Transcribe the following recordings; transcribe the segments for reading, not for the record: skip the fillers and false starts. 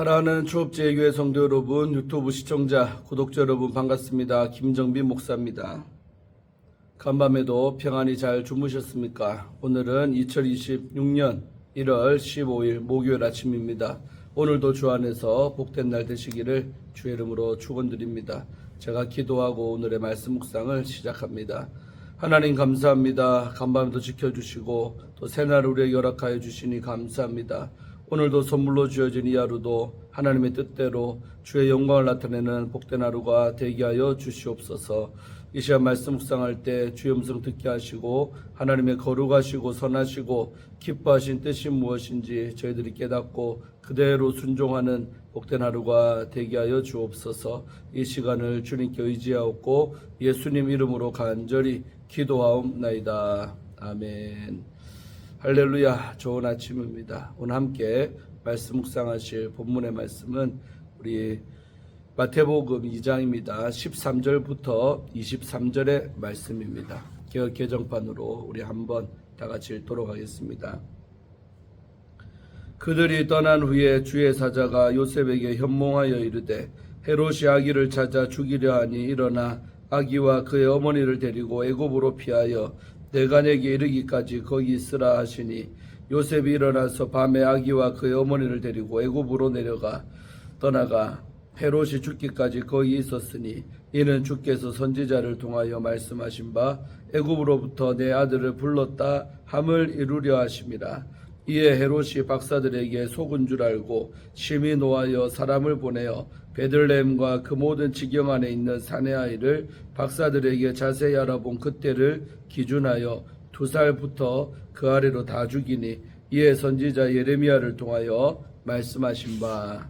사랑하는 초업제교회 성도 여러분, 유튜브 시청자, 구독자 여러분 반갑습니다. 김정빈 목사입니다. 간밤에도 평안히 잘 주무셨습니까? 오늘은 2026년 1월 15일 목요일 아침입니다. 오늘도 주 안에서 복된 날 되시기를 주의 이름으로 축원드립니다. 제가 기도하고 오늘의 말씀 묵상을 시작합니다. 하나님 감사합니다. 간밤에도 지켜주시고 또 새날 우리에게 허락하여 주시니 감사합니다. 오늘도 선물로 주어진 이 하루도 하나님의 뜻대로 주의 영광을 나타내는 복된 하루가 되게 하여 주시옵소서. 이 시간 말씀 묵상할 때 주의 음성 듣게 하시고 하나님의 거룩하시고 선하시고 기뻐하신 뜻이 무엇인지 저희들이 깨닫고 그대로 순종하는 복된 하루가 되게 하여 주옵소서. 이 시간을 주님께 의지하옵고 예수님 이름으로 간절히 기도하옵나이다. 아멘. 할렐루야. 좋은 아침입니다. 오늘 함께 말씀 묵상하실 본문의 말씀은 우리 마태복음 2장입니다. 13절부터 23절의 말씀입니다. 개역 개정판으로 우리 한번 다 같이 읽도록 하겠습니다. 그들이 떠난 후에 주의 사자가 요셉에게 현몽하여 이르되 헤롯이 아기를 찾아 죽이려 하니 일어나 아기와 그의 어머니를 데리고 애굽으로 피하여 내가 내게 이르기까지 거기 있으라 하시니 요셉이 일어나서 밤에 아기와 그의 어머니를 데리고 애굽으로 떠나가 헤롯이 죽기까지 거기 있었으니 이는 주께서 선지자를 통하여 말씀하신 바 애굽으로부터 내 아들을 불렀다 함을 이루려 하심이라. 이에 헤롯이 박사들에게 속은 줄 알고 심히 노하여 사람을 보내어 베들레헴과 그 모든 지경 안에 있는 사내 아이를 박사들에게 자세히 알아본 그때를 기준하여 2살부터 그 아래로 다 죽이니 이에 선지자 예레미야를 통하여 말씀하신 바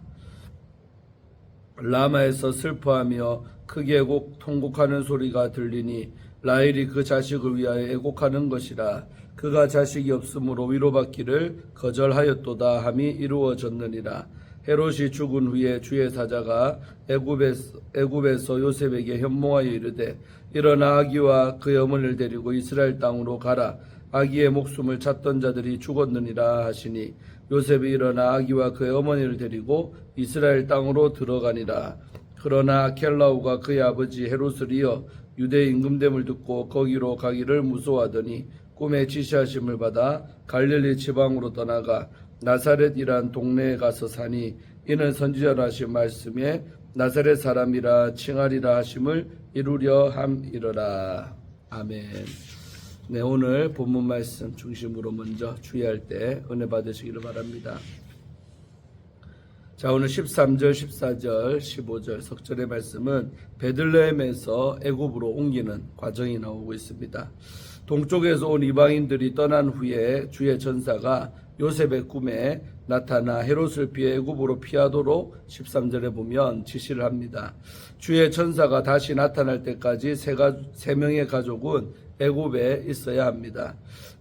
라마에서 슬퍼하며 크게 통곡하는 소리가 들리니 라헬이 그 자식을 위하여 애곡하는 것이라. 그가 자식이 없으므로 위로받기를 거절하였도다 함이 이루어졌느니라. 헤롯이 죽은 후에 주의 사자가 애굽에서 요셉에게 현몽하여 이르되 일어나 아기와 그의 어머니를 데리고 이스라엘 땅으로 가라. 아기의 목숨을 찾던 자들이 죽었느니라 하시니 요셉이 일어나 아기와 그의 어머니를 데리고 이스라엘 땅으로 들어가니라. 그러나 켈라우가 그의 아버지 헤롯을 이어 유대 임금됨을 듣고 거기로 가기를 무서워하더니 꿈에 지시하심을 받아 갈릴리 지방으로 떠나가 나사렛이란 동네에 가서 사니 이는 선지자로 하신 말씀에 나사렛 사람이라 칭하리라 하심을 이루려 함이러라. 아멘. 네, 오늘 본문 말씀 중심으로 먼저 주의할 때 은혜 받으시기를 바랍니다. 자, 오늘 13절, 14절, 15절 석절의 말씀은 베들레헴에서 애굽으로 옮기는 과정이 나오고 있습니다. 동쪽에서 온 이방인들이 떠난 후에 주의 전사가 요셉의 꿈에 나타나 헤롯을 피해 애굽으로 피하도록 13절에 보면 지시를 합니다. 주의 전사가 다시 나타날 때까지 세 명의 가족은 애굽에 있어야 합니다.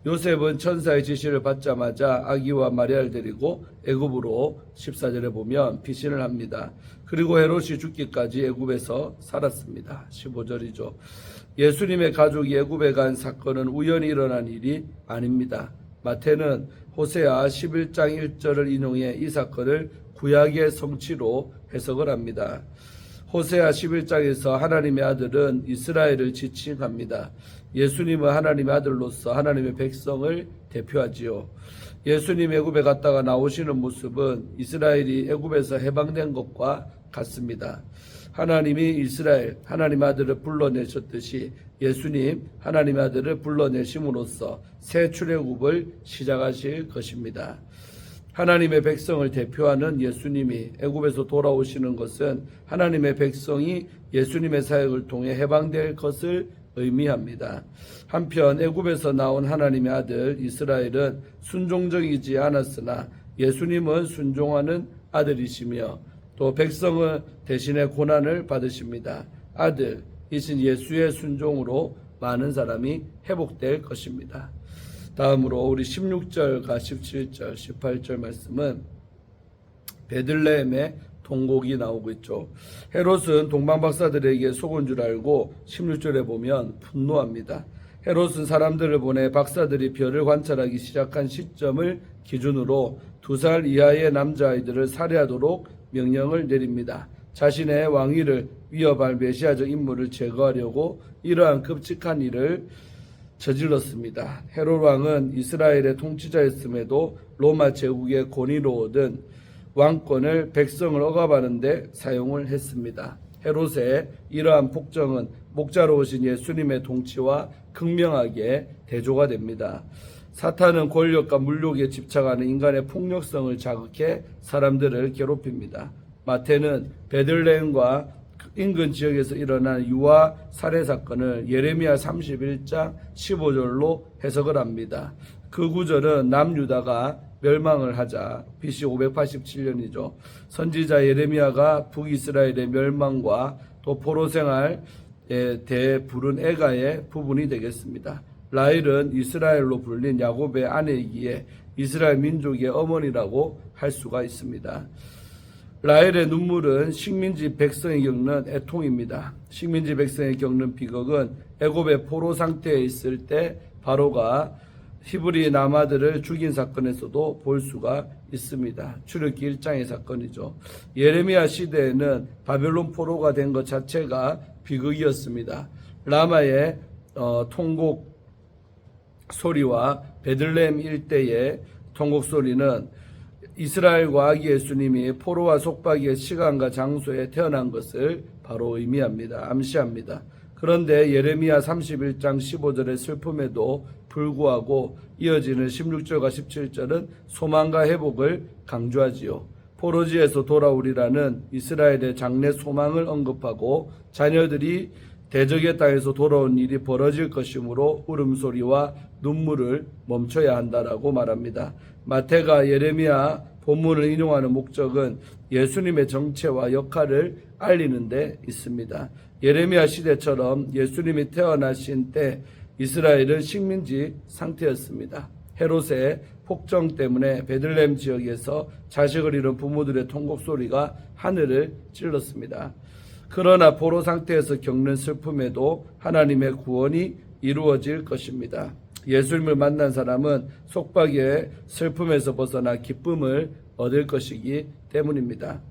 요셉은 천사의 지시를 받자마자 아기와 마리아를 데리고 애굽으로 14절에 보면 피신을 합니다. 그리고 헤롯이 죽기까지 애굽에서 살았습니다. 15절이죠. 예수님의 가족이 애굽에 간 사건은 우연히 일어난 일이 아닙니다. 마태는 호세아 11장 1절을 인용해 이 사건을 구약의 성취로 해석을 합니다. 호세아 11장에서 하나님의 아들은 이스라엘을 지칭합니다. 예수님은 하나님의 아들로서 하나님의 백성을 대표하지요. 예수님 애굽에 갔다가 나오시는 모습은 이스라엘이 애굽에서 해방된 것과 같습니다. 하나님이 이스라엘 하나님 아들을 불러내셨듯이 예수님 하나님의 아들을 불러내심으로써 새 출애굽을 시작하실 것입니다. 하나님의 백성을 대표하는 예수님이 애굽에서 돌아오시는 것은 하나님의 백성이 예수님의 사역을 통해 해방될 것을 의미합니다. 한편 애굽에서 나온 하나님의 아들 이스라엘은 순종적이지 않았으나 예수님은 순종하는 아들이시며 또 백성은 대신에 고난을 받으십니다. 아들이신 예수의 순종으로 많은 사람이 회복될 것입니다. 다음으로 우리 16절과 17절, 18절 말씀은 베들레헴의 통곡이 나오고 있죠. 헤롯은 동방박사들에게 속은 줄 알고 16절에 보면 분노합니다. 헤롯은 사람들을 보내 박사들이 별을 관찰하기 시작한 시점을 기준으로 2살 이하의 남자아이들을 살해하도록 명령을 내립니다. 자신의 왕위를 위협할 메시아적 인물을 제거하려고 이러한 끔찍한 일을 저질렀습니다. 헤롯 왕은 이스라엘의 통치자였음에도 로마 제국의 권위로 얻은 왕권을 백성을 억압하는 데 사용을 했습니다. 헤롯의 이러한 폭정은 목자로 오신 예수님의 통치와 극명하게 대조가 됩니다. 사탄은 권력과 물욕에 집착하는 인간의 폭력성을 자극해 사람들을 괴롭힙니다. 마태는 베들레헴과 인근 지역에서 일어난 유아 살해 사건을 예레미야 31장 15절로 해석을 합니다. 그 구절은 남유다가 멸망을 하자 BC 587년이죠. 선지자 예레미야가 북이스라엘의 멸망과 또 포로 생활에 대해 부른 애가의 부분이 되겠습니다. 라헬은 이스라엘로 불린 야곱의 아내이기에 이스라엘 민족의 어머니라고 할 수가 있습니다. 라헬의 눈물은 식민지 백성이 겪는 애통입니다. 식민지 백성이 겪는 비극은 애굽의 포로 상태에 있을 때 바로가 히브리 남아들을 죽인 사건에서도 볼 수가 있습니다. 출애굽기 1장의 사건이죠. 예레미야 시대에는 바벨론 포로가 된 것 자체가 비극이었습니다. 라마의 통곡 소리와 베들레헴 일대의 통곡 소리는 이스라엘과 아기 예수님이 포로와 속박의 시간과 장소에 태어난 것을 바로 의미합니다. 암시합니다. 그런데 예레미야 31장 15절의 슬픔에도 불구하고 이어지는 16절과 17절은 소망과 회복을 강조하지요. 포로지에서 돌아오리라는 이스라엘의 장래 소망을 언급하고 자녀들이 대적의 땅에서 돌아온 일이 벌어질 것이므로 울음소리와 눈물을 멈춰야 한다라고 말합니다. 마태가 예레미야 본문을 인용하는 목적은 예수님의 정체와 역할을 알리는 데 있습니다. 예레미야 시대처럼 예수님이 태어나신 때 이스라엘은 식민지 상태였습니다. 헤롯의 폭정 때문에 베들레헴 지역에서 자식을 잃은 부모들의 통곡 소리가 하늘을 찔렀습니다. 그러나 포로 상태에서 겪는 슬픔에도 하나님의 구원이 이루어질 것입니다. 예수님을 만난 사람은 속박의 슬픔에서 벗어나 기쁨을 얻을 것이기 때문입니다.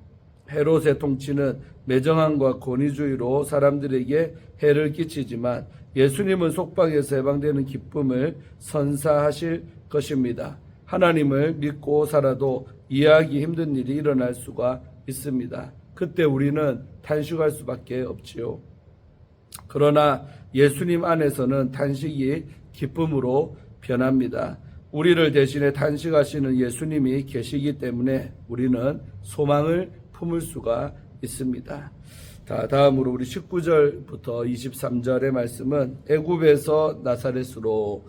헤롯의 통치는 매정함과 권위주의로 사람들에게 해를 끼치지만 예수님은 속박에서 해방되는 기쁨을 선사하실 것입니다. 하나님을 믿고 살아도 이해하기 힘든 일이 일어날 수가 있습니다. 그때 우리는 탄식할 수밖에 없지요. 그러나 예수님 안에서는 탄식이 기쁨으로 변합니다. 우리를 대신해 탄식하시는 예수님이 계시기 때문에 우리는 소망을 품을 수가 있습니다. 다음으로 우리 19절부터 23절의 말씀은 애굽에서 나사렛으로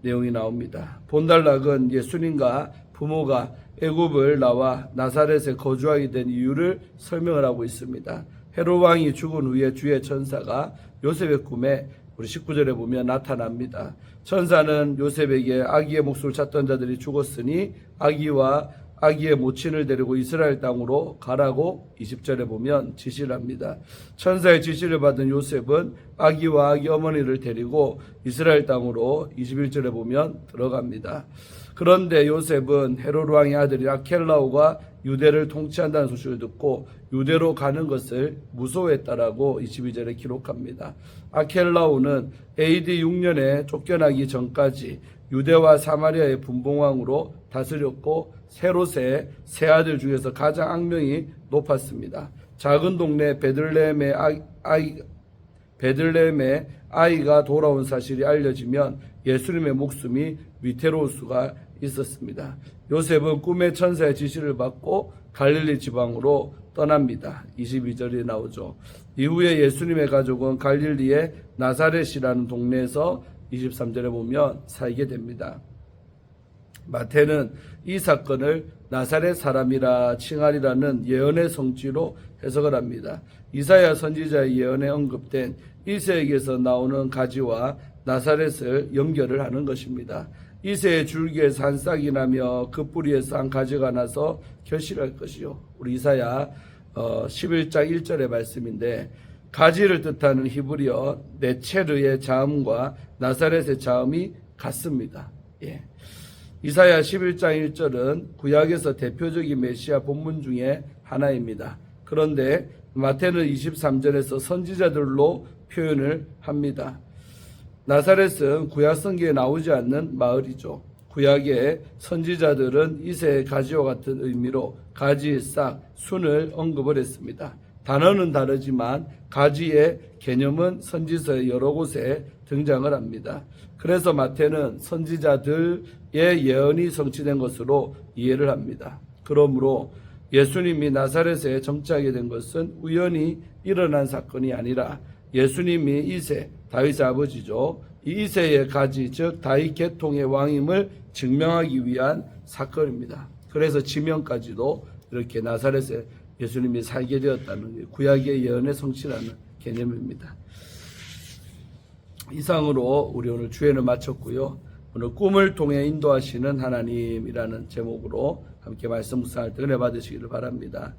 내용이 나옵니다. 본달락은 예수님과 부모가 애굽을 나와 나사렛에 거주하게 된 이유를 설명을 하고 있습니다. 헤롯 왕이 죽은 후에 주의 천사가 요셉의 꿈에 우리 19절에 보면 나타납니다. 천사는 요셉에게 아기의 목숨을 찾던 자들이 죽었으니 아기와 아기의 모친을 데리고 이스라엘 땅으로 가라고 20절에 보면 지시를 합니다. 천사의 지시를 받은 요셉은 아기와 아기 어머니를 데리고 이스라엘 땅으로 21절에 보면 들어갑니다. 그런데 요셉은 헤롯 왕의 아들이 아켈라오가 유대를 통치한다는 소식을 듣고 유대로 가는 것을 무서워했다라고 22절에 기록합니다. 아켈라오는 AD 6년에 쫓겨나기 전까지 유대와 사마리아의 분봉왕으로 다스렸고 헤롯의 세 아들 중에서 가장 악명이 높았습니다. 작은 동네 베들레헴의 아이가 돌아온 사실이 알려지면 예수님의 목숨이 위태로울 수가 있었습니다. 요셉은 꿈의 천사의 지시를 받고 갈릴리 지방으로 떠납니다. 22절이 나오죠. 이후에 예수님의 가족은 갈릴리의 나사렛이라는 동네에서 23절에 보면 살게 됩니다. 마태는 이 사건을 나사렛 사람이라 칭하리라는 예언의 성취로 해석을 합니다. 이사야 선지자의 예언에 언급된 이새에게서 나오는 가지와 나사렛을 연결을 하는 것입니다. 이새의 줄기에서 한 싹이 나며 그 뿌리에서 한 가지가 나서 결실할 것이요. 우리 이사야 11장 1절의 말씀인데 가지를 뜻하는 히브리어 네체르의 자음과 나사렛의 자음이 같습니다. 예. 이사야 11장 1절은 구약에서 대표적인 메시아 본문 중에 하나입니다. 그런데 마태는 23절에서 선지자들로 표현을 합니다. 나사렛은 구약 성경에 나오지 않는 마을이죠. 구약의 선지자들은 이새의 가지와 같은 의미로 가지의 싹, 순을 언급을 했습니다. 단어는 다르지만 가지의 개념은 선지서의 여러 곳에 등장을 합니다. 그래서 마태는 선지자들의 예언이 성취된 것으로 이해를 합니다. 그러므로 예수님이 나사렛에 정착하게 된 것은 우연히 일어난 사건이 아니라 예수님이 이새, 다윗의 아버지죠. 이 이새의 가지, 즉 다윗 계통의 왕임을 증명하기 위한 사건입니다. 그래서 지명까지도 이렇게 나사렛에 예수님이 살게 되었다는 구약의 예언의 성취라는 개념입니다. 이상으로 우리 오늘 주예를 마쳤고요. 오늘 꿈을 통해 인도하시는 하나님이라는 제목으로 함께 말씀 묵상할 때 은혜 받으시기를 바랍니다.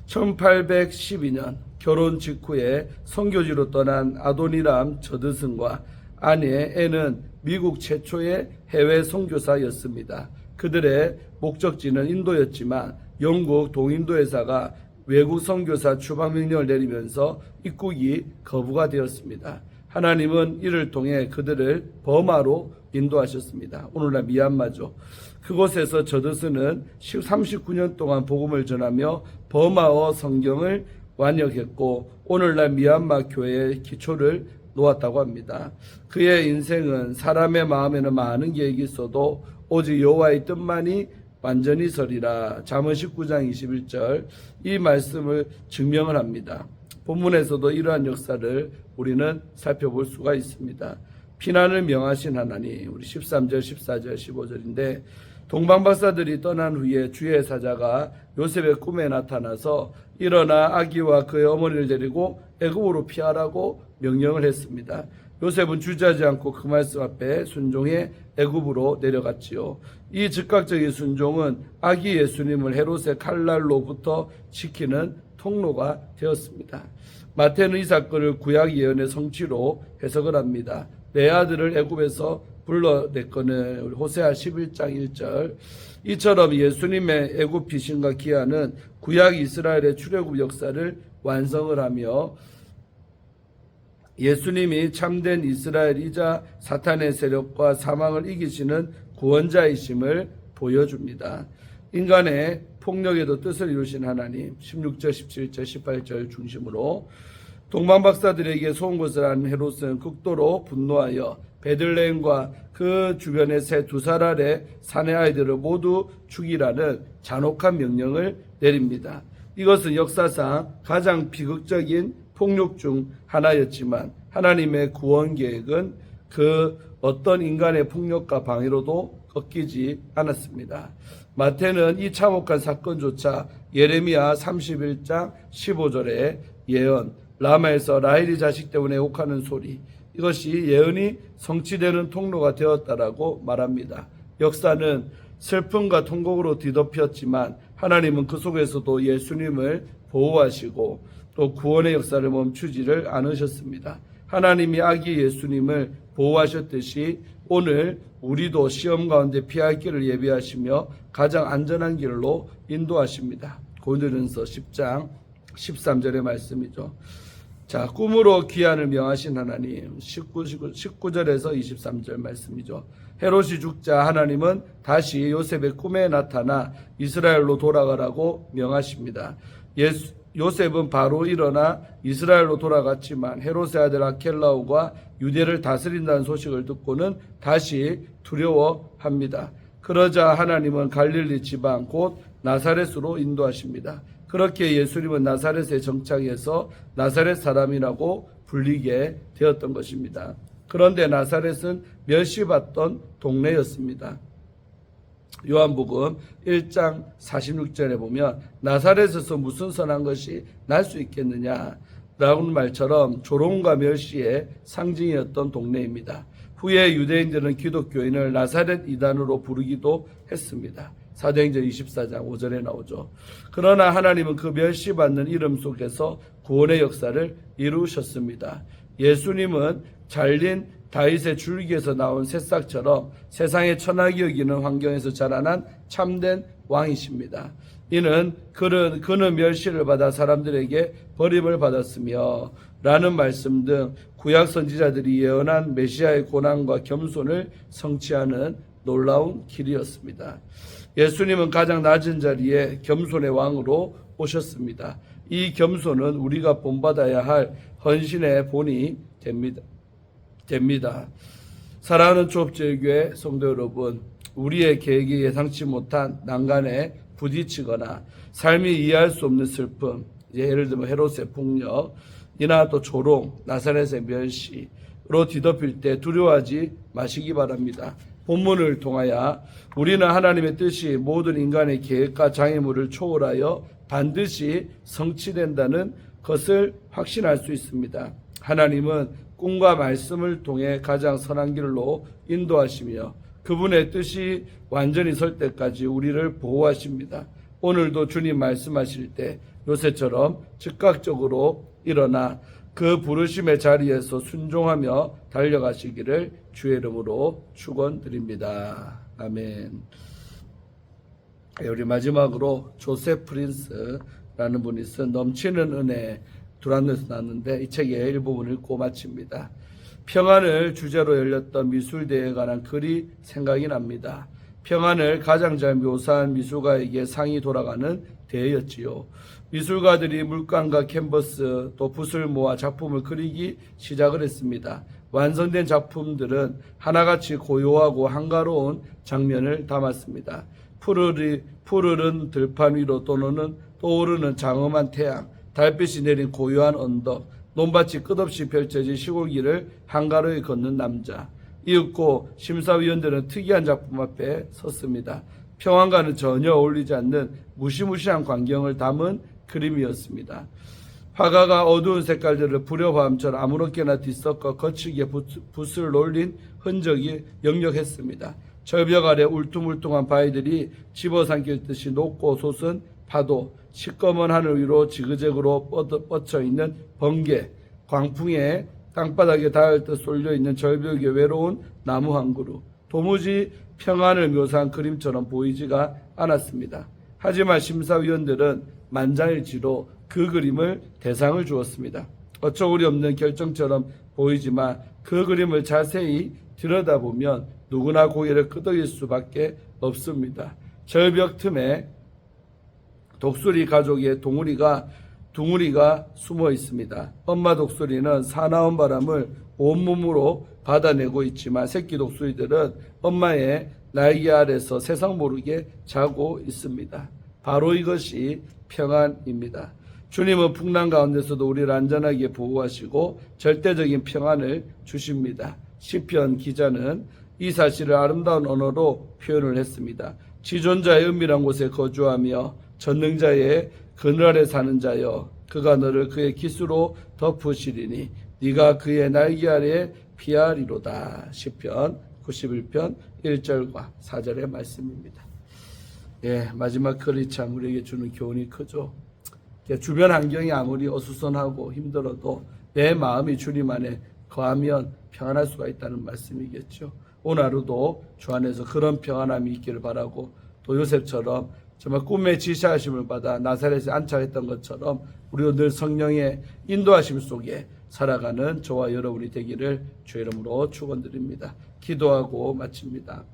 1812년 결혼 직후에 선교지로 떠난 아도니람 저드슨과 아내 앤은 미국 최초의 해외 선교사였습니다. 그들의 목적지는 인도였지만 영국 동인도회사가 외국 선교사 추방 명령을 내리면서 입국이 거부가 되었습니다. 하나님은 이를 통해 그들을 버마로 인도하셨습니다. 오늘날 미얀마죠. 그곳에서 저드슨은 39년 동안 복음을 전하며 버마어 성경을 완역했고 오늘날 미얀마 교회의 기초를 놓았다고 합니다. 그의 인생은 사람의 마음에는 많은 계획이 있어도 오직 여호와의 뜻만이 완전히 서리라. 잠언 19장 21절 이 말씀을 증명을 합니다. 본문에서도 이러한 역사를 우리는 살펴볼 수가 있습니다. 피난을 명하신 하나님, 우리 13절, 14절, 15절인데 동방박사들이 떠난 후에 주의 사자가 요셉의 꿈에 나타나서 일어나 아기와 그의 어머니를 데리고 애굽으로 피하라고 명령을 했습니다. 요셉은 주저하지 않고 그 말씀 앞에 순종해 애굽으로 내려갔지요. 이 즉각적인 순종은 아기 예수님을 헤롯의 칼날로부터 지키는 통로가 되었습니다. 마태는 이 사건을 구약 예언의 성취로 해석을 합니다. 내 아들을 애굽에서 불러냈거늘 우리 호세아 11장 1절 이처럼 예수님의 애굽 피신과 기한은 구약 이스라엘의 출애굽 역사를 완성을 하며 예수님이 참된 이스라엘이자 사탄의 세력과 사망을 이기시는 구원자이심을 보여줍니다. 인간의 폭력에도 뜻을 이루신 하나님 16절, 17절, 18절 중심으로 동방박사들에게 소은 것을 한 헤롯은 극도로 분노하여 베들레헴과 그 주변의 새 두 살 아래 사내 아이들을 모두 죽이라는 잔혹한 명령을 내립니다. 이것은 역사상 가장 비극적인 폭력 중 하나였지만 하나님의 구원 계획은 그 어떤 인간의 폭력과 방해로도 꺾이지 않았습니다. 마태는 이 참혹한 사건조차 예레미야 31장 15절의 예언 라마에서 라헬이 자식 때문에 욕하는 소리 이것이 예언이 성취되는 통로가 되었다라고 말합니다. 역사는 슬픔과 통곡으로 뒤덮였지만 하나님은 그 속에서도 예수님을 보호하시고 또 구원의 역사를 멈추지를 않으셨습니다. 하나님이 아기 예수님을 보호하셨듯이 오늘 우리도 시험 가운데 피할 길을 예비하시며 가장 안전한 길로 인도하십니다. 고린도전서 10장 13절의 말씀이죠. 자, 꿈으로 기한을 명하신 하나님 19절에서 23절 말씀이죠. 헤롯이 죽자 하나님은 다시 요셉의 꿈에 나타나 이스라엘로 돌아가라고 명하십니다. 요셉은 바로 일어나 이스라엘로 돌아갔지만 헤롯의 아들 아켈라오가 유대를 다스린다는 소식을 듣고는 다시 두려워합니다. 그러자 하나님은 갈릴리 지방 곧 나사렛으로 인도하십니다. 그렇게 예수님은 나사렛에 정착해서 나사렛 사람이라고 불리게 되었던 것입니다. 그런데 나사렛은 멸시받던 동네였습니다. 요한복음 1장 46절에 보면 나사렛에서 무슨 선한 것이 날 수 있겠느냐 라는 말처럼 조롱과 멸시의 상징이었던 동네입니다. 후에 유대인들은 기독교인을 나사렛 이단으로 부르기도 했습니다. 사도행전 24장 5절에 나오죠. 그러나 하나님은 그 멸시받는 이름 속에서 구원의 역사를 이루셨습니다. 예수님은 잘린 다윗의 줄기에서 나온 새싹처럼 세상에 천하게 여기는 환경에서 자라난 참된 왕이십니다. 이는 그는 멸시를 받아 사람들에게 버림을 받았으며 라는 말씀 등 구약 선지자들이 예언한 메시아의 고난과 겸손을 성취하는 놀라운 길이었습니다. 예수님은 가장 낮은 자리에 겸손의 왕으로 오셨습니다. 이 겸손은 우리가 본받아야 할 헌신의 본이 됩니다. 사랑하는 초업제일교회 성도 여러분, 우리의 계획이 예상치 못한 난간에 부딪히거나 삶이 이해할 수 없는 슬픔, 예를 들면 헤롯의 폭력, 이나 또 조롱, 나사렛의 멸시로 뒤덮일 때 두려워하지 마시기 바랍니다. 본문을 통하여 우리는 하나님의 뜻이 모든 인간의 계획과 장애물을 초월하여 반드시 성취된다는 것을 확신할 수 있습니다. 하나님은 꿈과 말씀을 통해 가장 선한 길로 인도하시며 그분의 뜻이 완전히 설 때까지 우리를 보호하십니다. 오늘도 주님 말씀하실 때 요새처럼 즉각적으로 일어나 그 부르심의 자리에서 순종하며 달려가시기를 주의 이름으로 축원드립니다. 아멘. 우리 마지막으로 조셉 프린스라는 분이 쓴 넘치는 은혜 두란노에서 나왔는데 이 책의 일부분을 읽고 마칩니다. 평안을 주제로 열렸던 미술대회에 관한 글이 생각이 납니다. 평안을 가장 잘 묘사한 미술가에게 상이 돌아가는 대회였지요. 미술가들이 물감과 캔버스 또 붓을 모아 작품을 그리기 시작을 했습니다. 완성된 작품들은 하나같이 고요하고 한가로운 장면을 담았습니다. 푸르른 들판 위로 떠오르는 장엄한 태양, 달빛이 내린 고요한 언덕, 논밭이 끝없이 펼쳐진 시골길을 한가로이 걷는 남자. 이윽고 심사위원들은 특이한 작품 앞에 섰습니다. 평안과는 전혀 어울리지 않는 무시무시한 광경을 담은 그림이었습니다. 화가가 어두운 색깔들을 불협화음처럼 아무렇게나 뒤섞어 거치게 붓을 놀린 흔적이 역력했습니다. 절벽 아래 울퉁불퉁한 바위들이 집어삼킬 듯이 높고 솟은 파도, 시꺼먼 하늘 위로 지그재그로 뻗쳐있는 번개, 광풍에 땅바닥에 닿을 듯 쏠려있는 절벽의 외로운 나무 한 그루, 도무지 평안을 묘사한 그림처럼 보이지가 않았습니다. 하지만 심사위원들은 만장일치로 그 그림을 대상을 주었습니다. 어처구니 없는 결정처럼 보이지만 그 그림을 자세히 들여다보면 누구나 고개를 끄덕일 수밖에 없습니다. 절벽 틈에 독수리 가족의 둥우리가 숨어 있습니다. 엄마 독수리는 사나운 바람을 온몸으로 받아내고 있지만 새끼 독수리들은 엄마의 날개 아래서 세상 모르게 자고 있습니다. 바로 이것이 평안입니다. 주님은 풍랑 가운데서도 우리를 안전하게 보호하시고 절대적인 평안을 주십니다. 시편 기자는 이 사실을 아름다운 언어로 표현을 했습니다. 지존자의 은밀한 곳에 거주하며 전능자의 그늘 아래 사는 자여, 그가 너를 그의 기수로 덮으시리니 네가 그의 날개 아래 피하리로다. 시편 91편 1절과 4절의 말씀입니다. 예, 마지막 글이 참 우리에게 주는 교훈이 크죠. 주변 환경이 아무리 어수선하고 힘들어도 내 마음이 주님 안에 거하면 평안할 수가 있다는 말씀이겠죠. 오늘 하루도 주 안에서 그런 평안함이 있기를 바라고, 또 요셉처럼 정말 꿈의 지시하심을 받아 나사렛에 안착했던 것처럼 우리도 늘 성령의 인도하심 속에 살아가는 저와 여러분이 되기를 주의 이름으로 축원드립니다. 기도하고 마칩니다.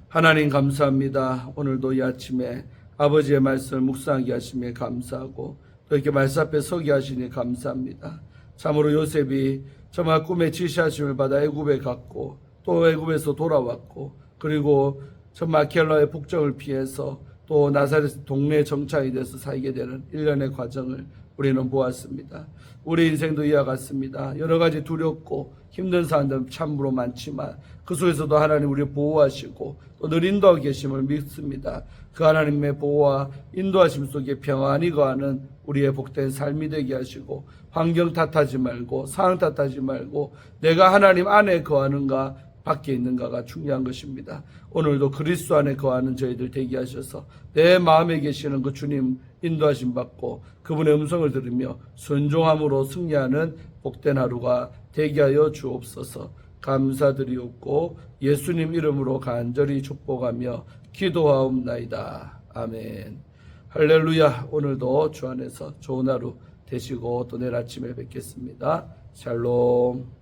하나님 감사합니다. 오늘도 이 아침에 아버지의 말씀을 묵상하게 하시며 감사하고, 또 이렇게 말씀 앞에 서게 하시니 감사합니다. 참으로 요셉이 정말 꿈의 지시하심을 받아 애굽에 갔고, 또 애굽에서 돌아왔고, 그리고 정말 켈러의 북정을 피해서 또 나사렛 동네 정착이 돼서 살게 되는 일련의 과정을 우리는 보았습니다. 우리 인생도 이와 같습니다. 여러 가지 두렵고 힘든 사람들 참으로 많지만 그 속에서도 하나님 우리를 보호하시고 또 늘 인도하고 계심을 믿습니다. 그 하나님의 보호와 인도하심 속에 평안히 거하는 우리의 복된 삶이 되게 하시고, 환경 탓하지 말고 상황 탓하지 말고 내가 하나님 안에 거하는가 밖에 있는가가 중요한 것입니다. 오늘도 그리스도 안에 거하는 저희들 되게 하셔서 내 마음에 계시는 그 주님 인도하심 받고 그분의 음성을 들으며 순종함으로 승리하는 복된 하루가 되게 하여 주옵소서. 감사드리옵고 예수님 이름으로 간절히 축복하며 기도하옵나이다. 아멘. 할렐루야. 오늘도 주 안에서 좋은 하루 되시고 또 내일 아침에 뵙겠습니다. 샬롬.